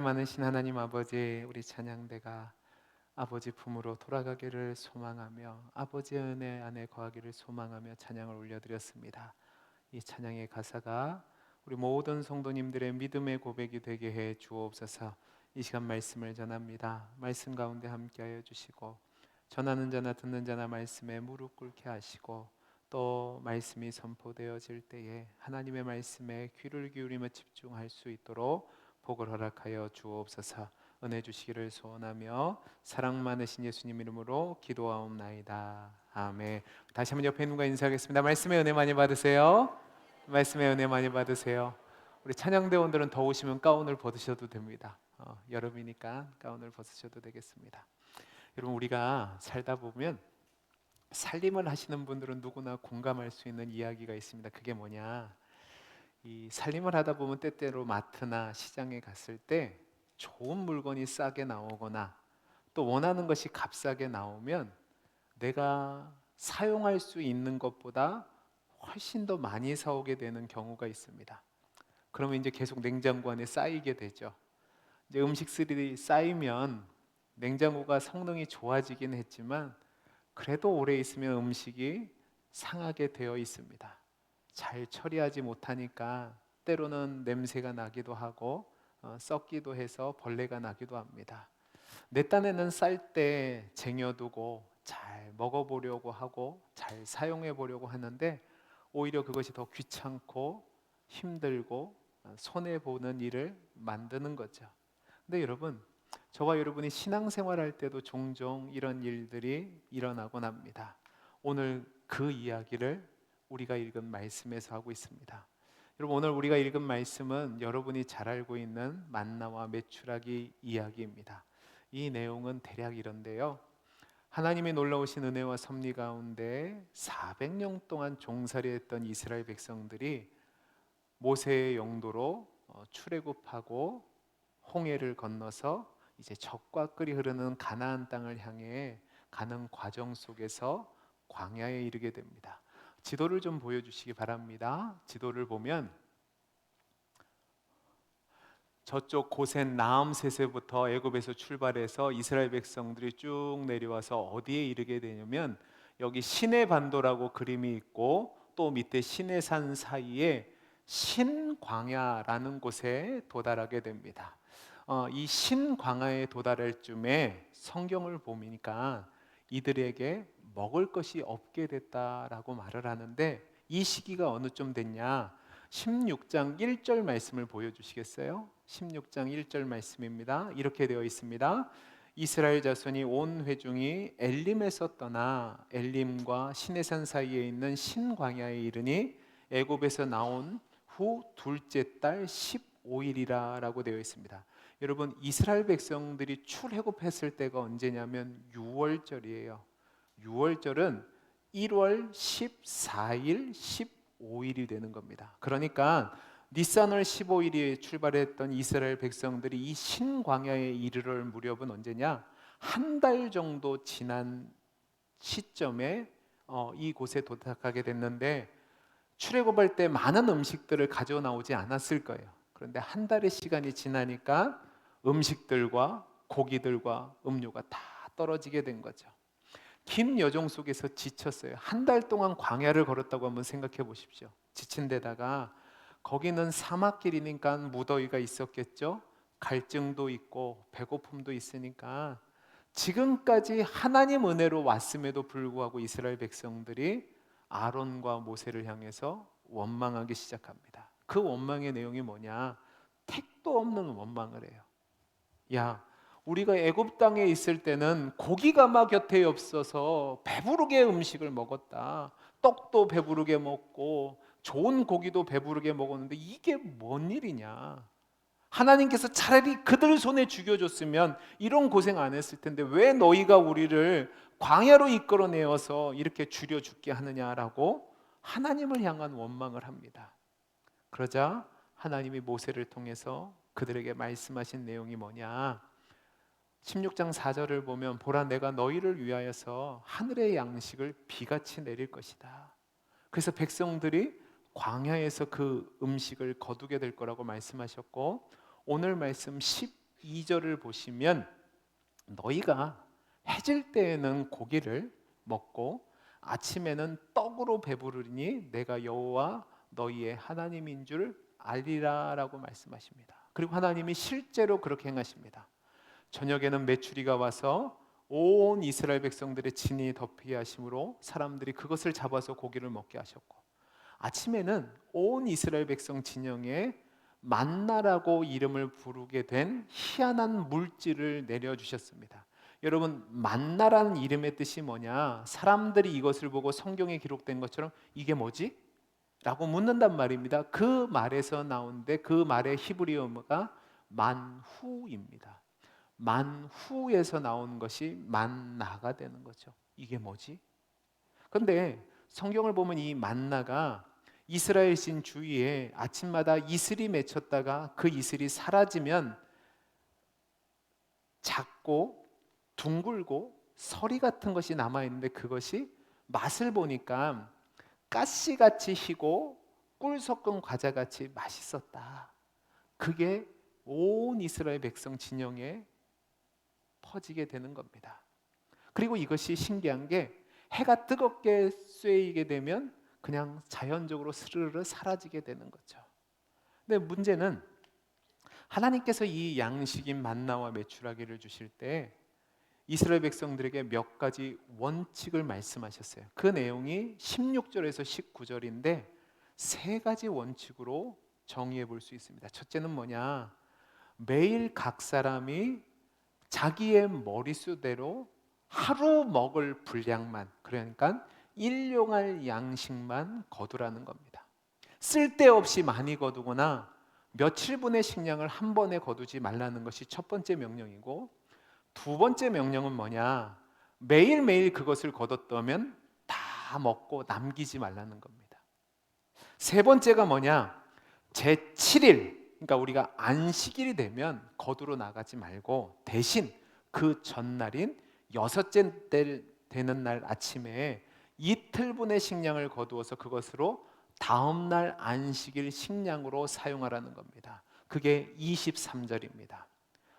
많으신 하나님 아버지, 우리 찬양대가 아버지 품으로 돌아가기를 소망하며 아버지의 은혜 안에 거하기를 소망하며 찬양을 올려드렸습니다. 이 찬양의 가사가 우리 모든 성도님들의 믿음의 고백이 되게 해 주옵소서. 이 시간 말씀을 전합니다. 말씀 가운데 함께하여 주시고 전하는 자나 듣는 자나 말씀에 무릎 꿇게 하시고 또 말씀이 선포되어질 때에 하나님의 말씀에 귀를 기울이며 집중할 수 있도록 복을 허락하여 주옵소서. 은혜 주시기를 소원하며 사랑 많으신 예수님 이름으로 기도하옵나이다. 아멘. 다시 한번 옆에 있는 분과 인사하겠습니다. 말씀의 은혜 많이 받으세요. 말씀의 은혜 많이 받으세요. 우리 찬양대원들은 더우시면 가운을 벗으셔도 됩니다. 여름이니까 가운을 벗으셔도 되겠습니다. 여러분, 우리가 살다 보면 살림을 하시는 분들은 누구나 공감할 수 있는 이야기가 있습니다. 그게 뭐냐? 이 살림을 하다 보면 때때로 마트나 시장에 갔을 때 좋은 물건이 싸게 나오거나 또 원하는 것이 값싸게 나오면 내가 사용할 수 있는 것보다 훨씬 더 많이 사오게 되는 경우가 있습니다. 그러면 이제 계속 냉장고 안에 쌓이게 되죠. 이제 음식들이 쌓이면 냉장고가 성능이 좋아지긴 했지만 그래도 오래 있으면 음식이 상하게 되어 있습니다. 잘 처리하지 못하니까 때로는 냄새가 나기도 하고 썩기도 해서 벌레가 나기도 합니다. 내 딴에는 쌀 때 쟁여두고 잘 먹어보려고 하고 잘 사용해 보려고 하는데 오히려 그것이 더 귀찮고 힘들고 손해보는 일을 만드는 거죠. 근데 여러분, 저와 여러분이 신앙생활할 때도 종종 이런 일들이 일어나곤 합니다. 오늘 그 이야기를 우리가 읽은 말씀에서 하고 있습니다. 여러분, 오늘 우리가 읽은 말씀은 여러분이 잘 알고 있는 만나와 메추라기 이야기입니다. 이 내용은 대략 이런데요. 하나님의 놀라우신 은혜와 섭리 가운데 400년 동안 종살이했던 이스라엘 백성들이 모세의 용도로 출애굽하고 홍해를 건너서 이제 적과 꿀이 흐르는 가나안 땅을 향해 가는 과정 속에서 광야에 이르게 됩니다. 지도를 좀 보여주시기 바랍니다. 지도를 보면 저쪽 고센 나암세세부터 애굽에서 출발해서 이스라엘 백성들이 쭉 내려와서 어디에 이르게 되냐면 여기 시내 반도라고 그림이 있고 또 밑에 시내산 사이에 신광야라는 곳에 도달하게 됩니다. 이 신광야에 도달할 쯤에 성경을 보니까 이들에게 먹을 것이 없게 됐다라고 말을 하는데 이 시기가 어느 쯤 됐냐? 16장 1절 말씀을 보여주시겠어요? 16장 1절 말씀입니다. 이렇게 되어 있습니다. 이스라엘 자손이 온 회중이 엘림에서 떠나 엘림과 시내산 사이에 있는 신광야에 이르니 애굽에서 나온 후 둘째 달 15일이라고 되어 있습니다. 여러분, 이스라엘 백성들이 출애굽했을 때가 언제냐면 6월절이에요. 6월절은 1월 14일, 15일이 되는 겁니다. 그러니까 니산월 15일에 출발했던 이스라엘 백성들이 이 신광야에 이르를 무렵은 언제냐? 한 달 정도 지난 시점에 이곳에 도착하게 됐는데 출애굽할 때 많은 음식들을 가져 나오지 않았을 거예요. 그런데 한 달의 시간이 지나니까 음식들과 고기들과 음료가 다 떨어지게 된 거죠. 긴 여정 속에서 지쳤어요. 한 달 동안 광야를 걸었다고 한번 생각해 보십시오. 지친 데다가 거기는 사막길이니까 무더위가 있었겠죠. 갈증도 있고 배고픔도 있으니까 지금까지 하나님 은혜로 왔음에도 불구하고 이스라엘 백성들이 아론과 모세를 향해서 원망하기 시작합니다. 그 원망의 내용이 뭐냐? 택도 없는 원망을 해요. 야, 우리가 애굽 땅에 있을 때는 고기가 막 곁에 없어서 배부르게 음식을 먹었다. 떡도 배부르게 먹고 좋은 고기도 배부르게 먹었는데 이게 뭔 일이냐? 하나님께서 차라리 그들 손에 죽여줬으면 이런 고생 안 했을 텐데 왜 너희가 우리를 광야로 이끌어내어서 이렇게 죽여 죽게 하느냐라고 하나님을 향한 원망을 합니다. 그러자 하나님이 모세를 통해서 그들에게 말씀하신 내용이 뭐냐? 16장 4절을 보면 보라 내가 너희를 위하여서 하늘의 양식을 비같이 내릴 것이다. 그래서 백성들이 광야에서 그 음식을 거두게 될 거라고 말씀하셨고 오늘 말씀 2절을 보시면 너희가 해질 때에는 고기를 먹고 아침에는 떡으로 배부르니 내가 여호와 너희의 하나님인 줄 알리라라고 말씀하십니다. 그리고 하나님이 실제로 그렇게 행하십니다. 저녁에는 메추리가 와서 온 이스라엘 백성들의 진이 덮이게 하심으로 사람들이 그것을 잡아서 고기를 먹게 하셨고, 아침에는 온 이스라엘 백성 진영에 만나라고 이름을 부르게 된 희한한 물질을 내려주셨습니다. 여러분, 만나라는 이름의 뜻이 뭐냐? 사람들이 이것을 보고 성경에 기록된 것처럼 이게 뭐지? 라고 묻는단 말입니다. 그 말에서 나온데 그 말의 히브리어가 만후입니다. 만후에서 나온 것이 만나가 되는 거죠. 이게 뭐지? 그런데 성경을 보면 이 만나가 이스라엘 신 주위에 아침마다 이슬이 맺혔다가 그 이슬이 사라지면 작고 둥글고 서리 같은 것이 남아있는데 그것이 맛을 보니까 가시같이 희고 꿀 섞은 과자같이 맛있었다. 그게 온 이스라엘 백성 진영에 퍼지게 되는 겁니다. 그리고 이것이 신기한 게 해가 뜨겁게 쐬이게 되면 그냥 자연적으로 스르르 사라지게 되는 거죠. 근데 문제는 하나님께서 이 양식인 만나와 메추라기를 주실 때 이스라엘 백성들에게 몇 가지 원칙을 말씀하셨어요. 그 내용이 16절에서 19절인데 세 가지 원칙으로 정의해 볼 수 있습니다. 첫째는 뭐냐? 매일 각 사람이 자기의 머릿수대로 하루 먹을 분량만, 그러니까 일용할 양식만 거두라는 겁니다. 쓸데없이 많이 거두거나 며칠분의 식량을 한 번에 거두지 말라는 것이 첫 번째 명령이고, 두 번째 명령은 뭐냐? 매일매일 그것을 거뒀다면 다 먹고 남기지 말라는 겁니다. 세 번째가 뭐냐? 제7일, 그러니까 우리가 안식일이 되면 거두러 나가지 말고 대신 그 전날인 여섯째 되는 날 아침에 이틀분의 식량을 거두어서 그것으로 다음날 안식일 식량으로 사용하라는 겁니다. 그게 23절입니다.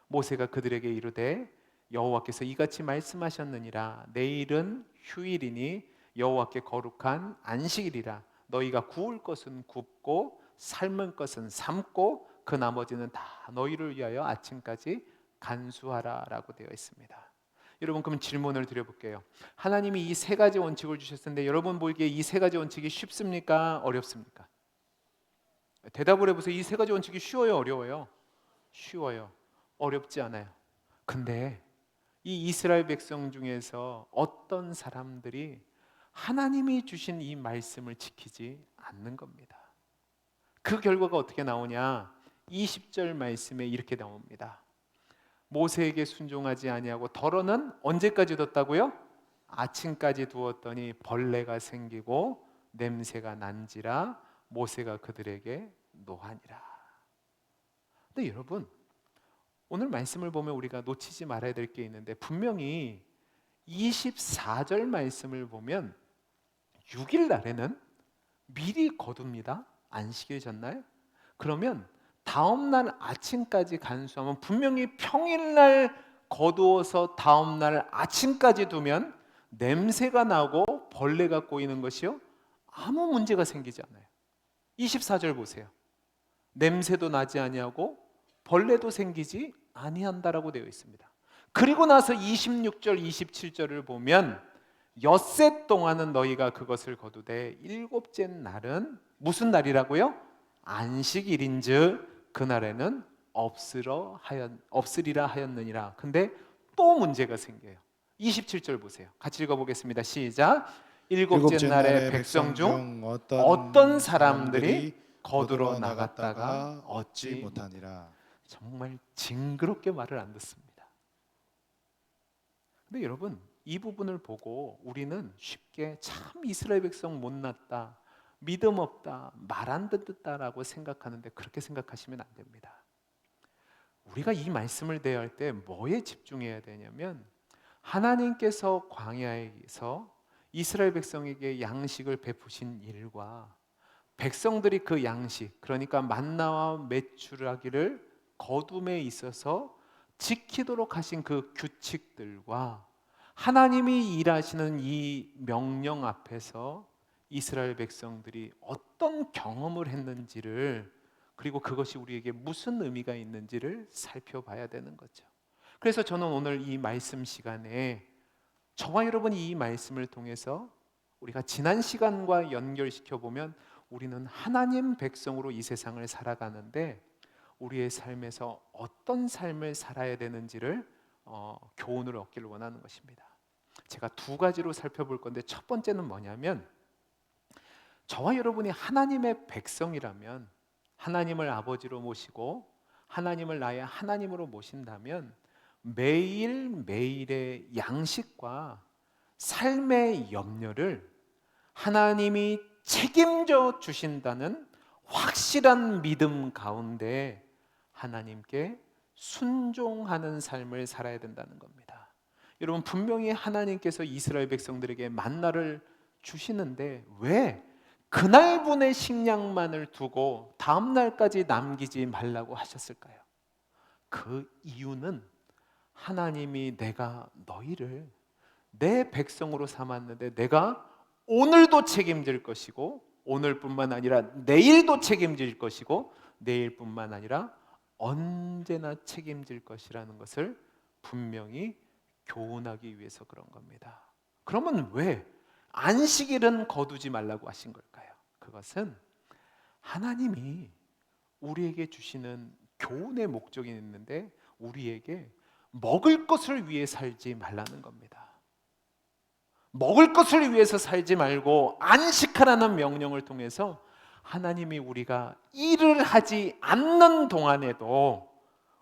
모세가 그들에게 이르되 여호와께서 이같이 말씀하셨느니라. 내일은 휴일이니 여호와께 거룩한 안식일이라. 너희가 구울 것은 굽고 삶은 것은 삶고 그 나머지는 다 너희를 위하여 아침까지 간수하라 라고 되어 있습니다. 여러분, 그럼 질문을 드려볼게요. 하나님이 이 세 가지 원칙을 주셨는데 여러분 보기에 이 세 가지 원칙이 쉽습니까? 어렵습니까? 대답을 해보세요. 이 세 가지 원칙이 쉬워요? 어려워요? 쉬워요. 어렵지 않아요. 근데 이 이스라엘 백성 중에서 어떤 사람들이 하나님이 주신 이 말씀을 지키지 않는 겁니다. 그 결과가 어떻게 나오냐? 20절 말씀에 이렇게 나옵니다. 모세에게 순종하지 아니하고 덜어는 언제까지 뒀다고요? 아침까지 두었더니 벌레가 생기고 냄새가 난지라 모세가 그들에게 노하니라. 근데 여러분, 오늘 말씀을 보면 우리가 놓치지 말아야 될 게 있는데 분명히 24절 말씀을 보면 6일 날에는 미리 거둡니다. 안식일 전날. 그러면 다음날 아침까지 간수하면 분명히 평일날 거두어서 다음날 아침까지 두면 냄새가 나고 벌레가 꼬이는 것이요 아무 문제가 생기지 않아요. 24절 보세요. 냄새도 나지 아니하고 벌레도 생기지 아니한다라고 되어 있습니다. 그리고 나서 26절 27절을 보면 엿새 동안은 너희가 그것을 거두되 일곱째 날은 무슨 날이라고요? 안식일인즉 그날에는 없으리라 하였느니라. 근데 또 문제가 생겨요. 27절 보세요. 같이 읽어보겠습니다. 시작. 일곱째 날에 백성 중 어떤 사람들이 거두러 나갔다가 얻지 못하니라. 정말 징그럽게 말을 안 듣습니다. 근데 여러분, 이 부분을 보고 우리는 쉽게 참 이스라엘 백성 못났다, 믿음 없다, 말 안 듣다라고 생각하는데 그렇게 생각하시면 안 됩니다. 우리가 이 말씀을 대할 때 뭐에 집중해야 되냐면 하나님께서 광야에서 이스라엘 백성에게 양식을 베푸신 일과 백성들이 그 양식, 그러니까 만나와 메추라기를 거둠에 있어서 지키도록 하신 그 규칙들과 하나님이 일하시는 이 명령 앞에서 이스라엘 백성들이 어떤 경험을 했는지를, 그리고 그것이 우리에게 무슨 의미가 있는지를 살펴봐야 되는 거죠. 그래서 저는 오늘 이 말씀 시간에 저와 여러분이 이 말씀을 통해서 우리가 지난 시간과 연결시켜 보면 우리는 하나님 백성으로 이 세상을 살아가는데 우리의 삶에서 어떤 삶을 살아야 되는지를 교훈을 얻기를 원하는 것입니다. 제가 두 가지로 살펴볼 건데, 첫 번째는 뭐냐면, 저와 여러분이 하나님의 백성이라면, 하나님을 아버지로 모시고 하나님을 나의 하나님으로 모신다면 매일매일의 양식과 삶의 염려를 하나님이 책임져 주신다는 확실한 믿음 가운데 하나님께 순종하는 삶을 살아야 된다는 겁니다. 여러분, 분명히 하나님께서 이스라엘 백성들에게 만나를 주시는데 왜 그날분의 식량만을 두고 다음 날까지 남기지 말라고 하셨을까요? 그 이유는 하나님이 내가 너희를 내 백성으로 삼았는데 내가 오늘도 책임질 것이고, 오늘뿐만 아니라 내일도 책임질 것이고, 내일뿐만 아니라 언제나 책임질 것이라는 것을 분명히 교훈하기 위해서 그런 겁니다. 그러면 왜 안식일은 거두지 말라고 하신 걸까요? 그것은 하나님이 우리에게 주시는 교훈의 목적이 있는데 우리에게 먹을 것을 위해 살지 말라는 겁니다. 먹을 것을 위해서 살지 말고 안식하라는 명령을 통해서 하나님이 우리가 일을 하지 않는 동안에도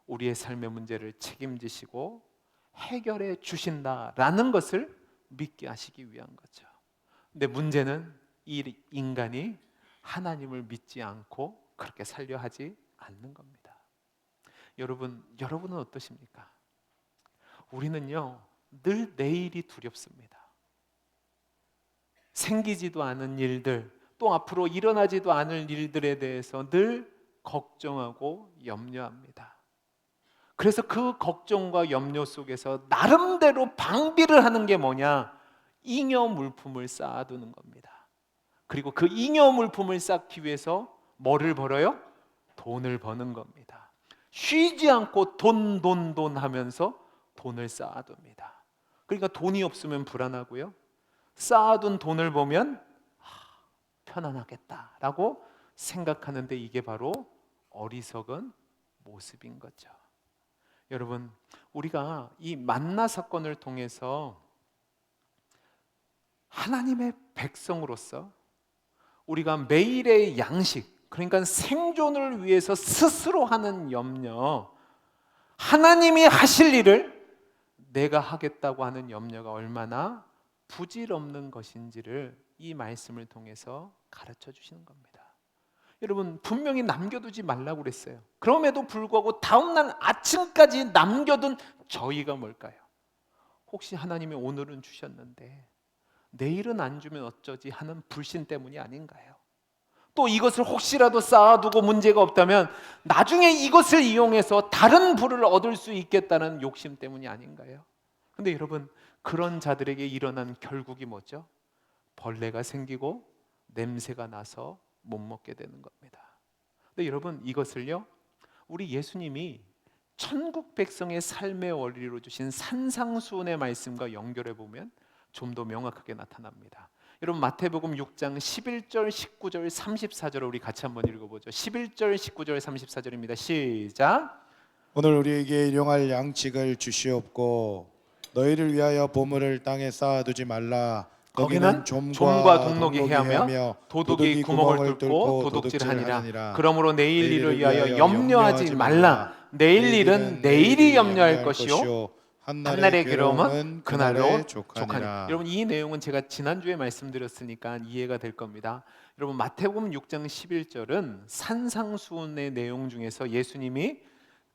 우리의 삶의 문제를 책임지시고 해결해 주신다라는 것을 믿게 하시기 위한 거죠. 근데 문제는 이 인간이 하나님을 믿지 않고 그렇게 살려 하지 않는 겁니다. 여러분은 어떠십니까? 우리는요, 늘 내일이 두렵습니다. 생기지도 않은 일들, 또 앞으로 일어나지도 않을 일들에 대해서 늘 걱정하고 염려합니다. 그래서 그 걱정과 염려 속에서 나름대로 방비를 하는 게 뭐냐? 잉여 물품을 쌓아두는 겁니다. 그리고 그 잉여 물품을 쌓기 위해서 뭐를 벌어요? 돈을 버는 겁니다. 쉬지 않고 돈 하면서 돈을 쌓아둡니다. 그러니까 돈이 없으면 불안하고요, 쌓아둔 돈을 보면 편안하겠다라고 생각하는데 이게 바로 어리석은 모습인 거죠. 여러분, 우리가 이 만나 사건을 통해서 하나님의 백성으로서 우리가 매일의 양식, 그러니까 생존을 위해서 스스로 하는 염려, 하나님이 하실 일을 내가 하겠다고 하는 염려가 얼마나 부질없는 것인지를 이 말씀을 통해서 가르쳐 주시는 겁니다. 여러분, 분명히 남겨두지 말라고 그랬어요. 그럼에도 불구하고 다음날 아침까지 남겨둔 저희가 뭘까요? 혹시 하나님이 오늘은 주셨는데 내일은 안 주면 어쩌지 하는 불신 때문이 아닌가요? 또 이것을 혹시라도 쌓아두고 문제가 없다면 나중에 이것을 이용해서 다른 부를 얻을 수 있겠다는 욕심 때문이 아닌가요? 근데 여러분, 그런 자들에게 일어난 결국이 뭐죠? 벌레가 생기고 냄새가 나서 못 먹게 되는 겁니다. 근데 여러분, 이것을요, 우리 예수님이 천국 백성의 삶의 원리로 주신 산상수훈의 말씀과 연결해 보면 좀 더 명확하게 나타납니다. 여러분, 마태복음 6장 11절, 19절, 34절을 우리 같이 한번 읽어보죠. 11절, 19절, 34절입니다. 시작. 오늘 우리에게 일용할 양식을 주시옵고 너희를 위하여 보물을 땅에 쌓아두지 말라. 거기는 좀과 동록이 해하며 도둑이 구멍을 뚫고 도둑질하니라. 그러므로 내일 일을 위하여 염려하지 말라. 내일 일은 내일이 염려할 것이요 한날의 괴로움은 그날로 족하니라. 여러분, 이 내용은 제가 지난주에 말씀드렸으니까 이해가 될 겁니다. 여러분, 마태복음 6장 11절은 산상수훈의 내용 중에서 예수님이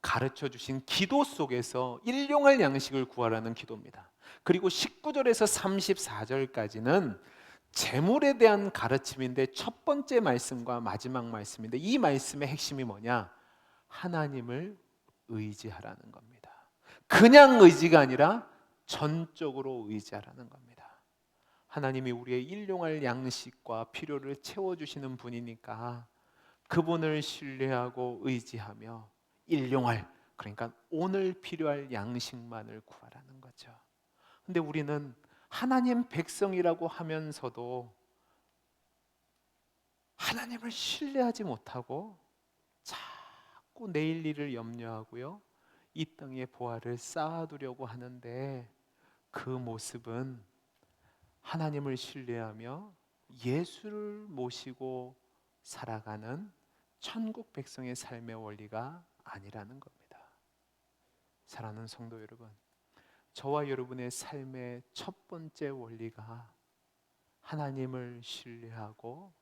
가르쳐 주신 기도 속에서 일용할 양식을 구하라는 기도입니다. 그리고 19절에서 34절까지는 재물에 대한 가르침인데 첫 번째 말씀과 마지막 말씀인데 이 말씀의 핵심이 뭐냐? 하나님을 의지하라는 겁니다. 그냥 의지가 아니라 전적으로 의지하라는 겁니다. 하나님이 우리의 일용할 양식과 필요를 채워주시는 분이니까 그분을 신뢰하고 의지하며 일용할, 그러니까 오늘 필요할 양식만을 구하라는 거죠. 근데 우리는 하나님 백성이라고 하면서도 하나님을 신뢰하지 못하고 자꾸 내일 일을 염려하고요, 이 땅의 보화를 쌓아두려고 하는데, 그 모습은 하나님을 신뢰하며 예수를 모시고 살아가는 천국 백성의 삶의 원리가 아니라는 겁니다. 사랑하는 성도 여러분, 저와 여러분의 삶의 첫 번째 원리가 하나님을 신뢰하고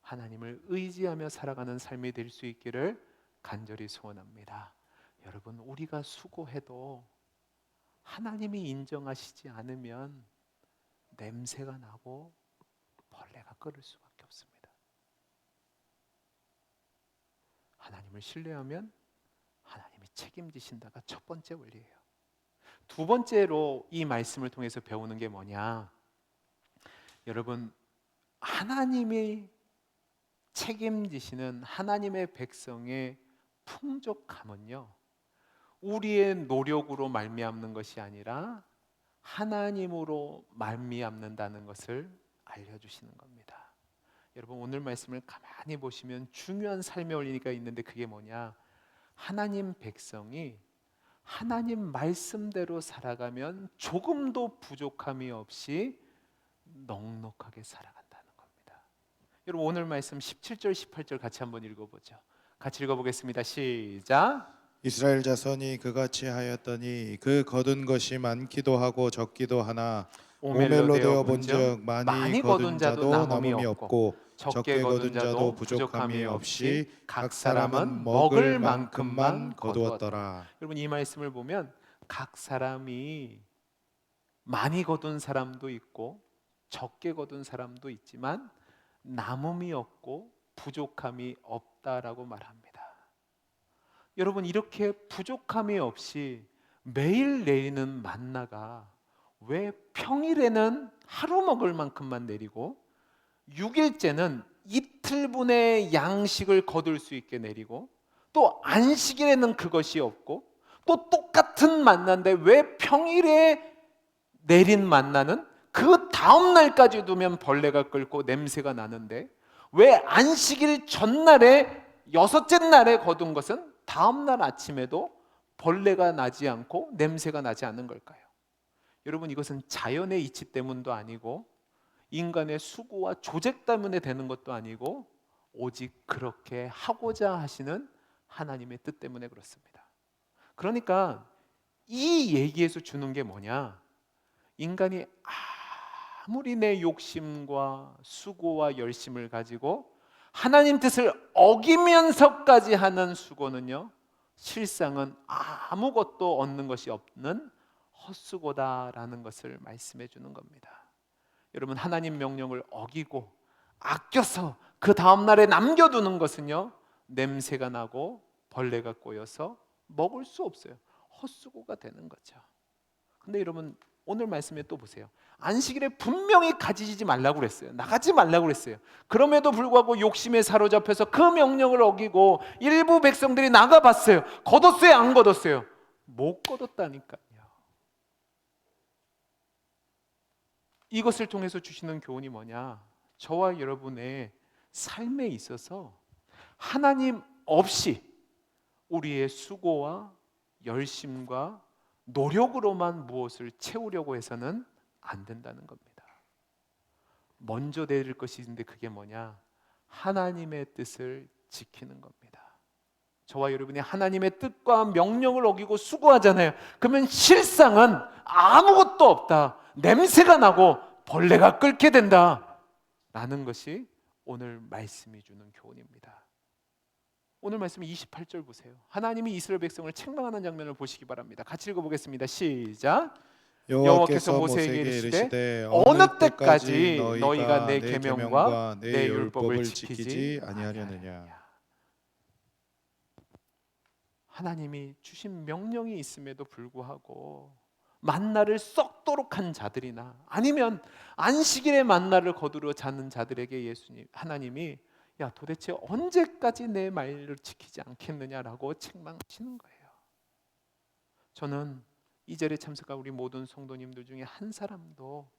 하나님을 의지하며 살아가는 삶이 될 수 있기를 간절히 소원합니다. 여러분, 우리가 수고해도 하나님이 인정하시지 않으면 냄새가 나고 벌레가 끓을 수밖에 없습니다. 하나님을 신뢰하면 하나님이 책임지신다가 첫 번째 원리예요. 두 번째로 이 말씀을 통해서 배우는 게 뭐냐? 여러분, 하나님이 책임지시는 하나님의 백성의 풍족함은요, 우리의 노력으로 말미암는 것이 아니라 하나님으로 말미암는다는 것을 알려주시는 겁니다. 여러분, 오늘 말씀을 가만히 보시면 중요한 삶의 원리가 있는데, 그게 뭐냐? 하나님 백성이 하나님 말씀대로 살아가면 조금도 부족함이 없이 넉넉하게 살아간다는 겁니다. 여러분, 오늘 말씀 17절 18절 같이 한번 읽어보죠. 같이 읽어보겠습니다. 시작. 이스라엘 자손이 그같이 하였더니 그 거둔 것이 많기도 하고 적기도 하나 오멜로 되어 본즉 많이 거둔 자도 남음이 없고 적게 거둔 자도 부족함이 없이 각 사람은 먹을 만큼만 거두었더라. 여러분, 이 말씀을 보면 각 사람이 많이 거둔 사람도 있고 적게 거둔 사람도 있지만 남음이 없고 부족함이 없다라고 말합니다. 여러분, 이렇게 부족함이 없이 매일 내리는 만나가 왜 평일에는 하루 먹을 만큼만 내리고 6일째는 이틀분의 양식을 거둘 수 있게 내리고, 또 안식일에는 그것이 없고, 또 똑같은 만나인데 왜 평일에 내린 만나는 그 다음 날까지 두면 벌레가 끓고 냄새가 나는데, 왜 안식일 전날에 여섯째 날에 거둔 것은 다음 날 아침에도 벌레가 나지 않고 냄새가 나지 않는 걸까요? 여러분, 이것은 자연의 이치 때문도 아니고 인간의 수고와 조직 때문에 되는 것도 아니고 오직 그렇게 하고자 하시는 하나님의 뜻 때문에 그렇습니다. 그러니까 이 얘기에서 주는 게 뭐냐? 인간이 아무리 내 욕심과 수고와 열심을 가지고 하나님 뜻을 어기면서까지 하는 수고는요, 실상은 아무것도 얻는 것이 없는 헛수고다라는 것을 말씀해 주는 겁니다. 여러분, 하나님 명령을 어기고 아껴서 그 다음 날에 남겨두는 것은요, 냄새가 나고 벌레가 꼬여서 먹을 수 없어요. 헛수고가 되는 거죠. 근데 여러분, 오늘 말씀에 또 보세요. 안식일에 분명히 가지지 말라고 그랬어요. 나가지 말라고 그랬어요. 그럼에도 불구하고 욕심에 사로잡혀서 그 명령을 어기고 일부 백성들이 나가봤어요. 거뒀어요? 안 거뒀어요? 못 거뒀다니까요. 이것을 통해서 주시는 교훈이 뭐냐? 저와 여러분의 삶에 있어서 하나님 없이 우리의 수고와 열심과 노력으로만 무엇을 채우려고 해서는 안 된다는 겁니다. 먼저 내릴 것이 있는데, 그게 뭐냐? 하나님의 뜻을 지키는 겁니다. 저와 여러분이 하나님의 뜻과 명령을 어기고 수고하잖아요. 그러면 실상은 아무것도 없다, 냄새가 나고 벌레가 끓게 된다 라는 것이 오늘 말씀이 주는 교훈입니다. 오늘 말씀 28절 보세요. 하나님이 이스라엘 백성을 책망하는 장면을 보시기 바랍니다. 같이 읽어보겠습니다. 시작. 여호와께서 모세에게 이르시되 어느 때까지 너희가 내 계명과 내 율법을 지키지 아니하려느냐. 하나님이 주신 명령이 있음에도 불구하고 만나를 썩도록 한 자들이나 아니면 안식일에 만나를 거두러 자는 자들에게 예수님 하나님이 야 도대체 언제까지 내 말을 지키지 않겠느냐라고 책망하시는 거예요. 저는 이 자리에 참석한 우리 모든 성도님들 중에 한 사람도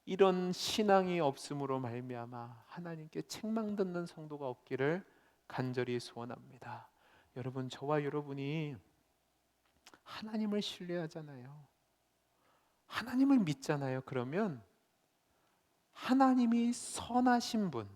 이런 신앙이 없음으로 말미암아 하나님께 책망 듣는 성도가 없기를 간절히 소원합니다. 여러분, 저와 여러분이 하나님을 신뢰하잖아요. 하나님을 믿잖아요. 그러면 하나님이 선하신 분,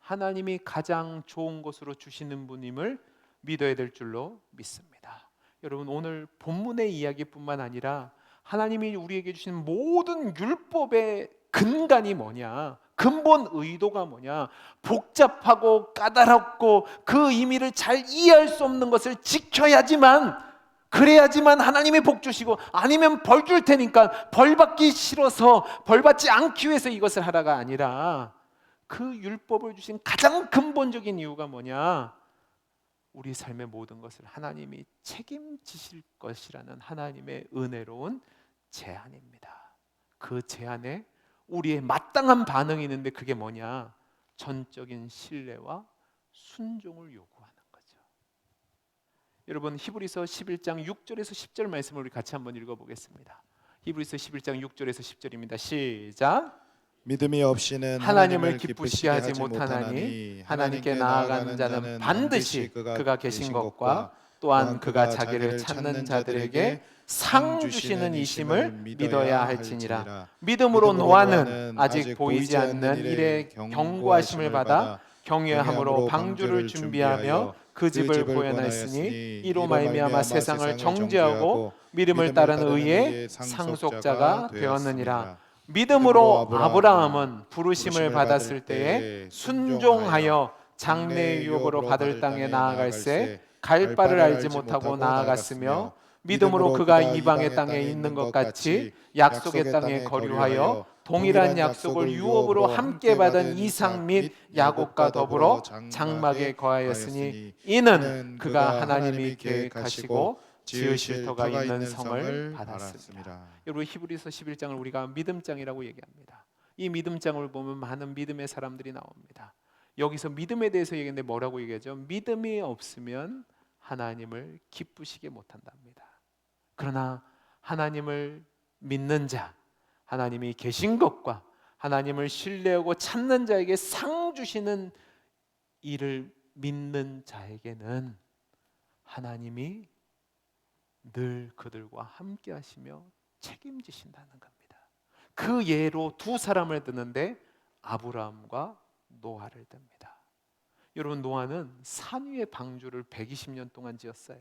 하나님이 가장 좋은 것으로 주시는 분임을 믿어야 될 줄로 믿습니다. 여러분, 오늘 본문의 이야기뿐만 아니라 하나님이 우리에게 주신 모든 율법의 근간이 뭐냐, 근본 의도가 뭐냐, 복잡하고 까다롭고 그 의미를 잘 이해할 수 없는 것을 지켜야지만, 그래야지만 하나님이 복 주시고, 아니면 벌 줄 테니까 벌 받기 싫어서 벌 받지 않기 위해서 이것을 하라가 아니라, 그 율법을 주신 가장 근본적인 이유가 뭐냐, 우리 삶의 모든 것을 하나님이 책임지실 것이라는 하나님의 은혜로운 제안입니다. 그 제안에 우리의 마땅한 반응이 있는데 그게 뭐냐, 전적인 신뢰와 순종을 요구하는 거죠. 여러분, 히브리서 11장 6절에서 10절 말씀을 우리 같이 한번 읽어보겠습니다. 히브리서 11장 6절에서 10절입니다. 시작. 믿음이 없이는 하나님을 기쁘시게 하지 못하나니 하나님께 나아가는 자는 반드시 그가 계신 것과 또한 그가 자기를 찾는 자들에게 상 주시는 이심을 믿어야 할지니라. 믿음으로 노아는 아직 보이지 않는 일에 경고하심을 받아 경외함으로 방주를 준비하며 그 집을 보현하였으니 이로 말미암아 세상을 정죄하고 믿음을 따르는 의의 상속자가 되었느니라. 믿음으로 아브라함은 부르심을 받았을 때에 순종하여 장래의 유업으로 받을 땅에 나아갈새 갈 바를 알지 못하고 나아갔으며 믿음으로 그가 이방의 땅에 있는 것 같이 약속의 땅에 거류하여 동일한 약속을 유업으로 함께 받은 이삭 및 야곱과 더불어 장막에 거하였으니 이는 그가 하나님이 계획하시고 지으실 터가 있는 성을 받았습니다. 여러분, 히브리서 11장을 우리가 믿음장이라고 얘기합니다. 이 믿음장을 보면 많은 믿음의 사람들이 나옵니다. 여기서 믿음에 대해서 얘기했는데 뭐라고 얘기하죠? 믿음이 없으면 하나님을 기쁘시게 못한답니다. 그러나 하나님을 믿는 자, 하나님이 계신 것과 하나님을 신뢰하고 찾는 자에게 상 주시는 이를 믿는 자에게는 하나님이 늘 그들과 함께 하시며 책임지신다는 겁니다. 그 예로 두 사람을 드는데 아브라함과 노아를 듭니다. 여러분, 노아는 산 위에 방주를 120년 동안 지었어요.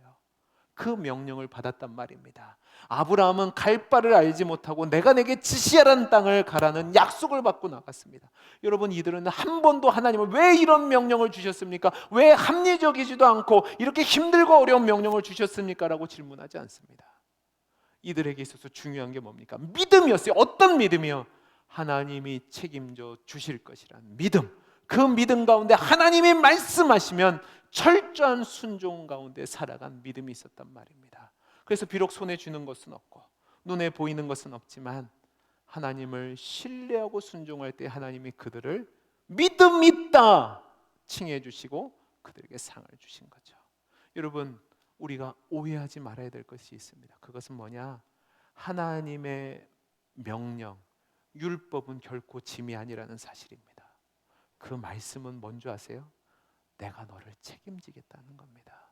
그 명령을 받았단 말입니다. 아브라함은 갈 바를 알지 못하고 내가 내게 지시하라는 땅을 가라는 약속을 받고 나갔습니다. 여러분, 이들은 한 번도 하나님을 왜 이런 명령을 주셨습니까? 왜 합리적이지도 않고 이렇게 힘들고 어려운 명령을 주셨습니까? 라고 질문하지 않습니다. 이들에게 있어서 중요한 게 뭡니까? 믿음이었어요. 어떤 믿음이요? 하나님이 책임져 주실 것이라는 믿음. 그 믿음 가운데 하나님이 말씀하시면 철저한 순종 가운데 살아간 믿음이 있었단 말입니다. 그래서 비록 손에 쥐는 것은 없고 눈에 보이는 것은 없지만 하나님을 신뢰하고 순종할 때 하나님이 그들을 믿음 있다 칭해 주시고 그들에게 상을 주신 거죠. 여러분, 우리가 오해하지 말아야 될 것이 있습니다. 그것은 뭐냐? 하나님의 명령, 율법은 결코 짐이 아니라는 사실입니다. 그 말씀은 뭔지 아세요? 내가 너를 책임지겠다는 겁니다.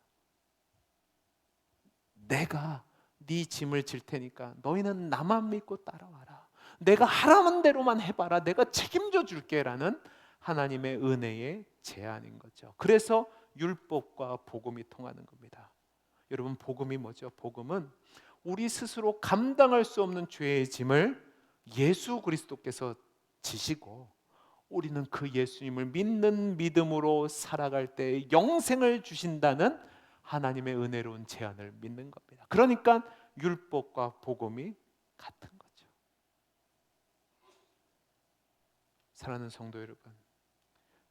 내가 네 짐을 질 테니까 너희는 나만 믿고 따라와라. 내가 하라는 대로만 해봐라. 내가 책임져 줄게라는 하나님의 은혜의 제안인 거죠. 그래서 율법과 복음이 통하는 겁니다. 여러분, 복음이 뭐죠? 복음은 우리 스스로 감당할 수 없는 죄의 짐을 예수 그리스도께서 지시고 우리는 그 예수님을 믿는 믿음으로 살아갈 때 영생을 주신다는 하나님의 은혜로운 제안을 믿는 겁니다. 그러니까 율법과 복음이 같은 거죠. 사랑하는 성도 여러분,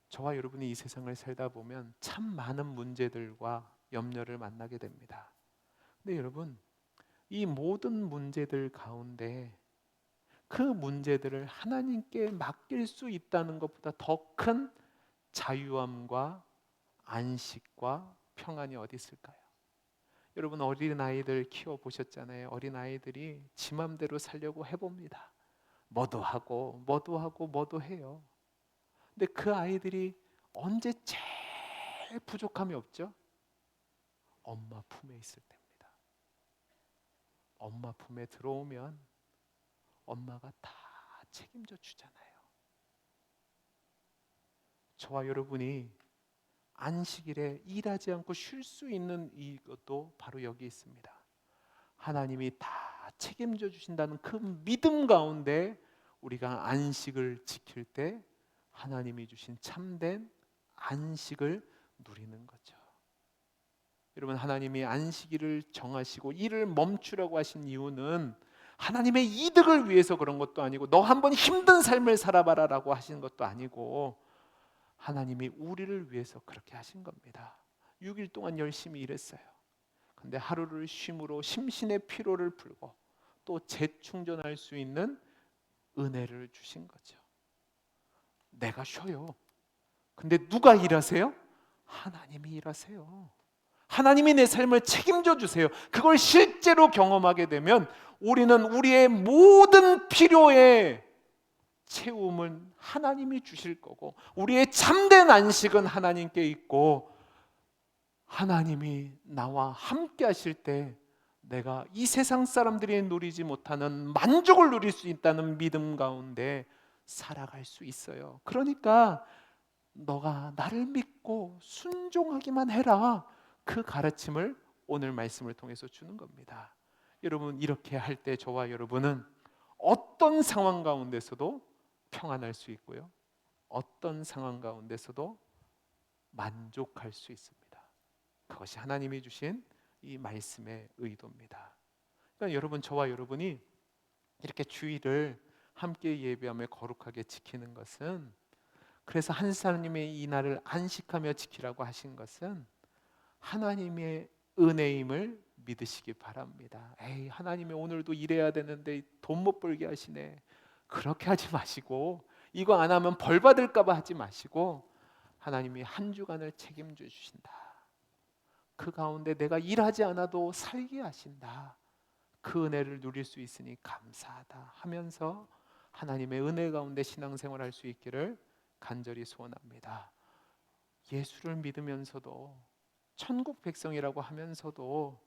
저와 여러분이 이 세상을 살다 보면 참 많은 문제들과 염려를 만나게 됩니다. 근데 여러분, 이 모든 문제들 가운데 그 문제들을 하나님께 맡길 수 있다는 것보다 더 큰 자유함과 안식과 평안이 어디 있을까요? 여러분, 어린아이들 키워보셨잖아요. 어린아이들이 지 맘대로 살려고 해봅니다. 뭐도 하고 뭐도 하고 뭐도 해요. 근데 그 아이들이 언제 제일 부족함이 없죠? 엄마 품에 있을 때입니다. 엄마 품에 들어오면 엄마가 다 책임져 주잖아요. 저와 여러분이 안식일에 일하지 않고 쉴 수 있는 이것도 바로 여기 있습니다. 하나님이 다 책임져 주신다는 그 믿음 가운데 우리가 안식을 지킬 때 하나님이 주신 참된 안식을 누리는 거죠. 여러분, 하나님이 안식일을 정하시고 일을 멈추라고 하신 이유는 하나님의 이득을 위해서 그런 것도 아니고 너 한번 힘든 삶을 살아봐라라고 하신 것도 아니고 하나님이 우리를 위해서 그렇게 하신 겁니다. 6일 동안 열심히 일했어요. 근데 하루를 쉼으로 심신의 피로를 풀고 또 재충전할 수 있는 은혜를 주신 거죠. 내가 쉬어요. 근데 누가 일하세요? 하나님이 일하세요. 하나님이 내 삶을 책임져 주세요. 그걸 실제로 경험하게 되면 우리는 우리의 모든 필요에 채움은 하나님이 주실 거고 우리의 참된 안식은 하나님께 있고 하나님이 나와 함께 하실 때 내가 이 세상 사람들이 누리지 못하는 만족을 누릴 수 있다는 믿음 가운데 살아갈 수 있어요. 그러니까 너가 나를 믿고 순종하기만 해라. 그 가르침을 오늘 말씀을 통해서 주는 겁니다. 여러분, 이렇게 할 때 저와 여러분은 어떤 상황 가운데서도 평안할 수 있고요. 어떤 상황 가운데서도 만족할 수 있습니다. 그것이 하나님이 주신 이 말씀의 의도입니다. 그러니까 여러분, 저와 여러분이 이렇게 주일을 함께 예배하며 거룩하게 지키는 것은 그래서 하나님의 이 날을 안식하며 지키라고 하신 것은 하나님의 은혜임을 믿으시기 바랍니다. 에이, 하나님이 오늘도 일해야 되는데 돈 못 벌게 하시네. 그렇게 하지 마시고 이거 안 하면 벌 받을까 봐 하지 마시고 하나님이 한 주간을 책임져 주신다. 그 가운데 내가 일하지 않아도 살게 하신다. 그 은혜를 누릴 수 있으니 감사하다 하면서 하나님의 은혜 가운데 신앙생활 할 수 있기를 간절히 소원합니다. 예수를 믿으면서도 천국 백성이라고 하면서도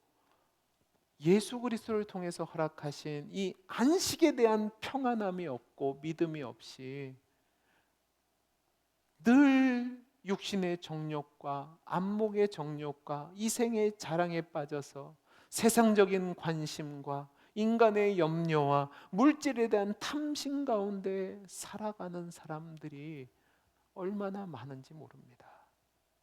예수 그리스도를 통해서 허락하신 이 안식에 대한 평안함이 없고 믿음이 없이 늘 육신의 정욕과 안목의 정욕과 이생의 자랑에 빠져서 세상적인 관심과 인간의 염려와 물질에 대한 탐심 가운데 살아가는 사람들이 얼마나 많은지 모릅니다.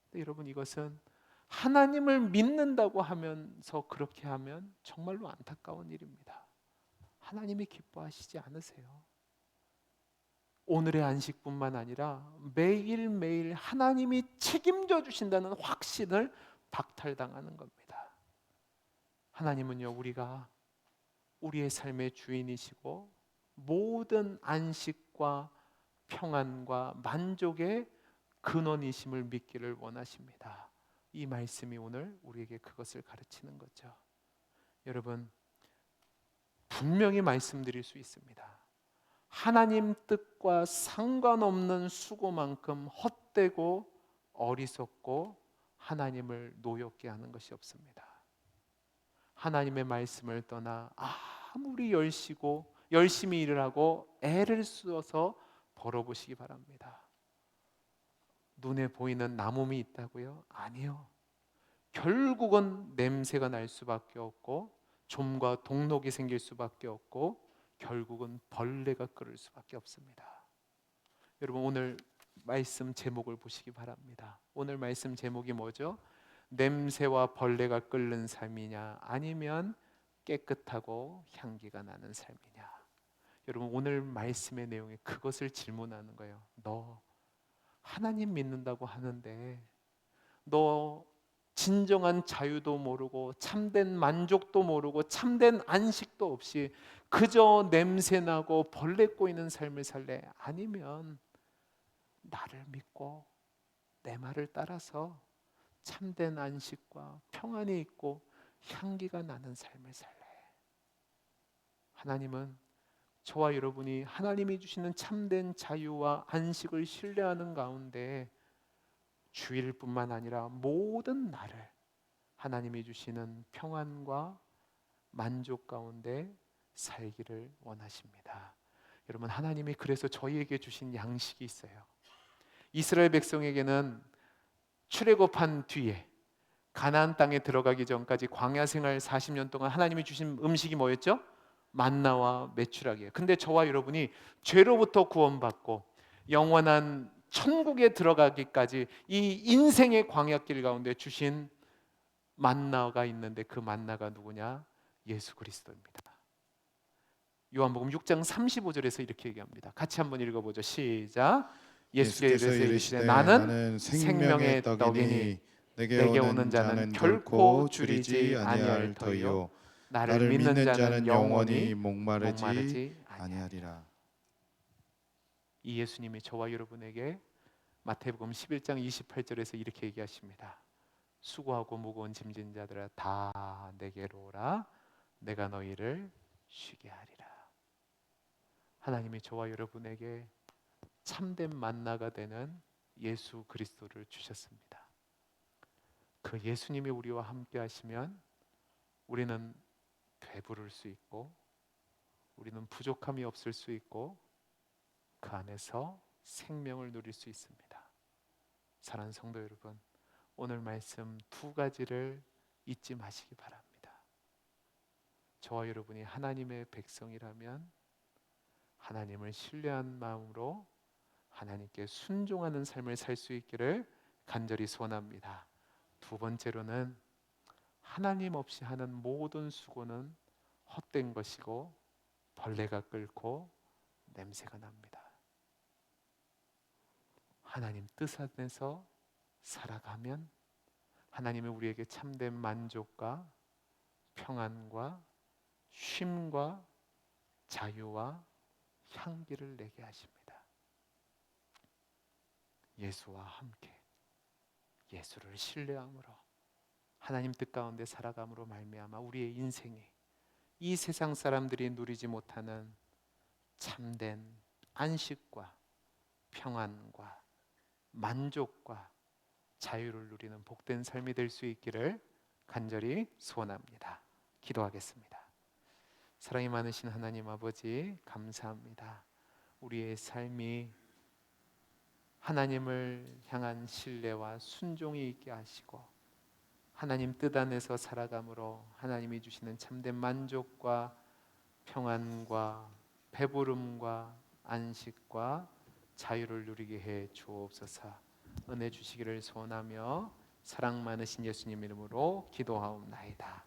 근데 여러분, 이것은 하나님을 믿는다고 하면서 그렇게 하면 정말로 안타까운 일입니다. 하나님이 기뻐하시지 않으세요. 오늘의 안식뿐만 아니라 매일매일 하나님이 책임져 주신다는 확신을 박탈당하는 겁니다. 하나님은요, 우리가 우리의 삶의 주인이시고 모든 안식과 평안과 만족의 근원이심을 믿기를 원하십니다. 이 말씀이 오늘 우리에게 그것을 가르치는 거죠. 여러분, 분명히 말씀드릴 수 있습니다. 하나님 뜻과 상관없는 수고만큼 헛되고 어리석고 하나님을 노엽게 하는 것이 없습니다. 하나님의 말씀을 떠나 아무리 열심히 일을 하고 애를 써서 벌어보시기 바랍니다. 눈에 보이는 남음이 있다고요? 아니요. 결국은 냄새가 날 수밖에 없고 좀과 동록이 생길 수밖에 없고 결국은 벌레가 끓을 수밖에 없습니다. 여러분, 오늘 말씀 제목을 보시기 바랍니다. 오늘 말씀 제목이 뭐죠? 냄새와 벌레가 끓는 삶이냐 아니면 깨끗하고 향기가 나는 삶이냐. 여러분, 오늘 말씀의 내용이 그것을 질문하는 거예요. 너 하나님 믿는다고 하는데 너 진정한 자유도 모르고 참된 만족도 모르고 참된 안식도 없이 그저 냄새나고 벌레 꼬이는 삶을 살래? 아니면 나를 믿고 내 말을 따라서 참된 안식과 평안이 있고 향기가 나는 삶을 살래? 하나님은 저와 여러분이 하나님이 주시는 참된 자유와 안식을 신뢰하는 가운데 주일뿐만 아니라 모든 날을 하나님이 주시는 평안과 만족 가운데 살기를 원하십니다. 여러분, 하나님이 그래서 저희에게 주신 양식이 있어요. 이스라엘 백성에게는 출애굽한 뒤에 가나안 땅에 들어가기 전까지 광야 생활 40년 동안 하나님이 주신 음식이 뭐였죠? 만나와 메추라기예요. 근데 저와 여러분이 죄로부터 구원받고 영원한 천국에 들어가기까지 이 인생의 광야길 가운데 주신 만나가 있는데 그 만나가 누구냐? 예수 그리스도입니다. 요한복음 6장 35절에서 이렇게 얘기합니다. 같이 한번 읽어보죠. 시작. 예수께서 이르시되 나는 생명의 떡이니 내게 오는 자는 결코 줄이지 아니할 터이요 나를 믿는 자는 영원히 목마르지 아니하리라. 이 예수님이 저와 여러분에게 마태복음 11장 28절에서 이렇게 얘기하십니다. 수고하고 무거운 짐진 자들아 다 내게로 오라 내가 너희를 쉬게 하리라. 하나님이 저와 여러분에게 참된 만나가 되는 예수 그리스도를 주셨습니다. 그 예수님이 우리와 함께 하시면 우리는 배부를 수 있고 우리는 부족함이 없을 수 있고 그 안에서 생명을 누릴 수 있습니다. 사랑하는 성도 여러분, 오늘 말씀 두 가지를 잊지 마시기 바랍니다. 저와 여러분이 하나님의 백성이라면 하나님을 신뢰한 마음으로 하나님께 순종하는 삶을 살 수 있기를 간절히 소원합니다. 두 번째로는 하나님 없이 하는 모든 수고는 헛된 것이고 벌레가 끓고 냄새가 납니다. 하나님 뜻 안에서 살아가면 하나님이 우리에게 참된 만족과 평안과 쉼과 자유와 향기를 내게 하십니다. 예수와 함께 예수를 신뢰함으로 하나님 뜻 가운데 살아감으로 말미암아 우리의 인생이 이 세상 사람들이 누리지 못하는 참된 안식과 평안과 만족과 자유를 누리는 복된 삶이 될 수 있기를 간절히 소원합니다. 기도하겠습니다. 사랑이 많으신 하나님 아버지 감사합니다. 우리의 삶이 하나님을 향한 신뢰와 순종이 있게 하시고 하나님 뜻 안에서 살아감으로 하나님이 주시는 참된 만족과 평안과 배부름과 안식과 자유를 누리게 해 주옵소서. 은혜 주시기를 소원하며 사랑 많으신 예수님 이름으로 기도하옵나이다.